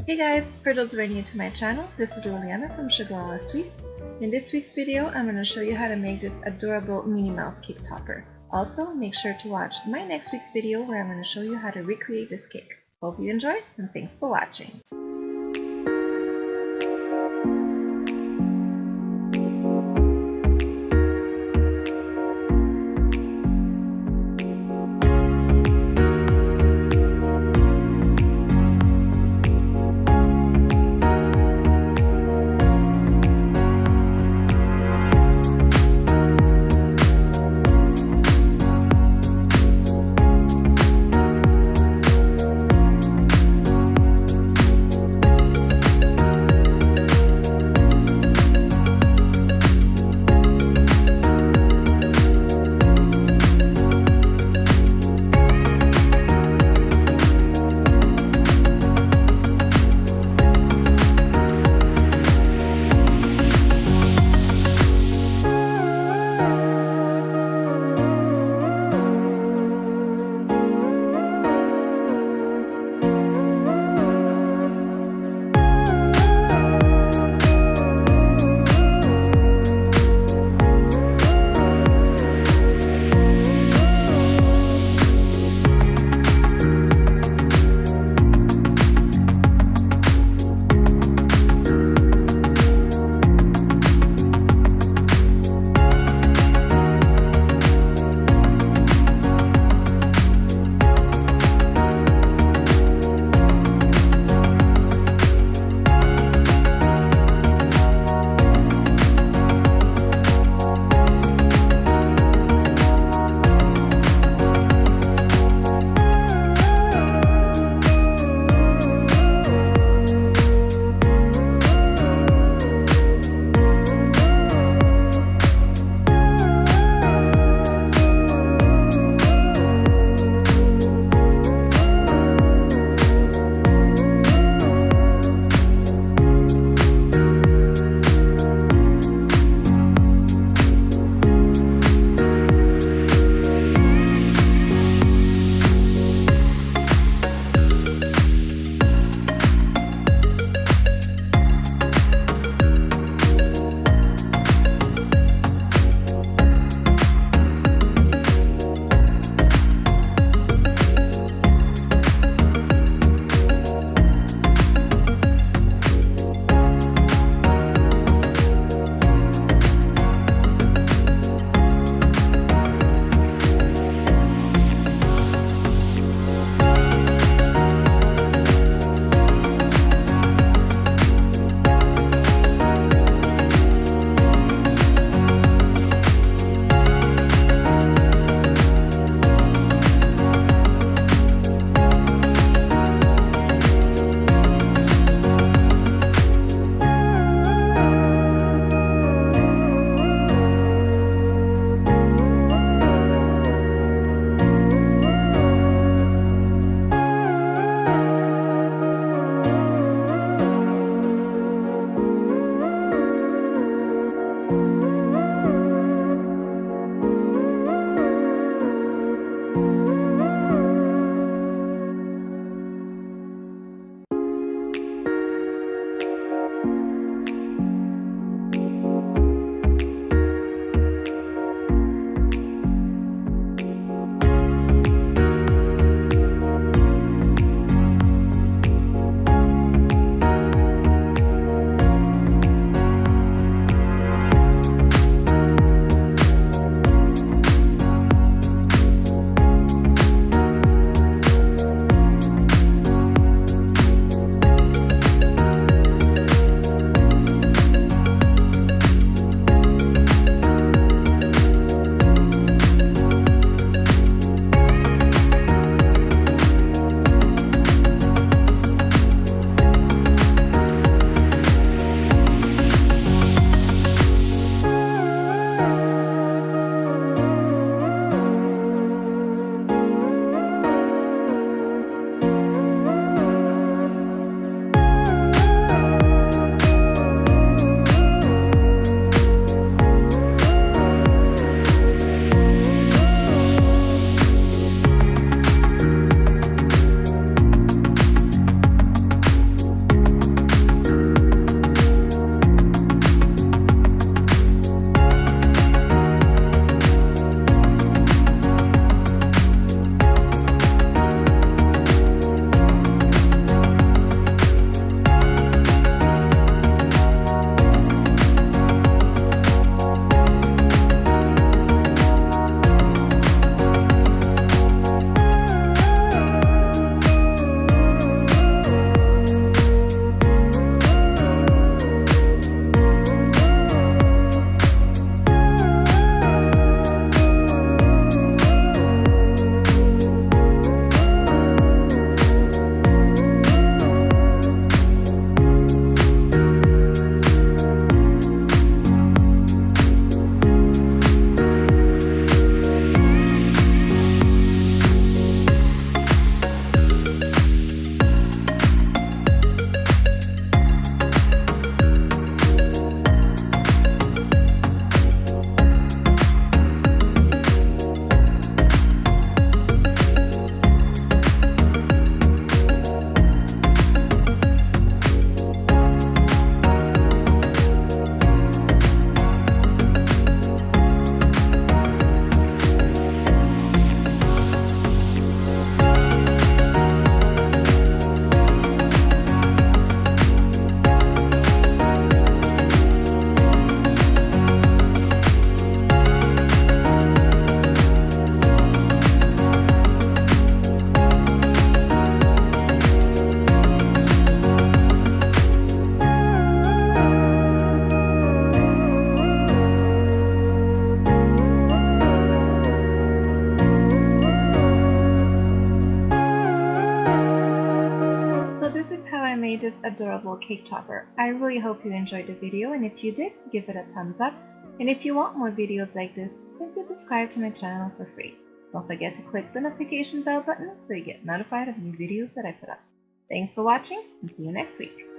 Hey guys, for those who are new to my channel, this is Liliana from Sugarella Sweets. In this week's video, I'm going to show you how to make this adorable Minnie Mouse cake topper. Also, make sure to watch my next week's video where I'm going to show you how to recreate this cake. Hope you enjoyed, and thanks for watching. made this adorable cake topper. I really hope you enjoyed the video, and if you did, give it a thumbs up. And if you want more videos like this, simply subscribe to my channel for free. Don't forget to click the notification bell button so you get notified of new videos that I put up. Thanks for watching, and see you next week.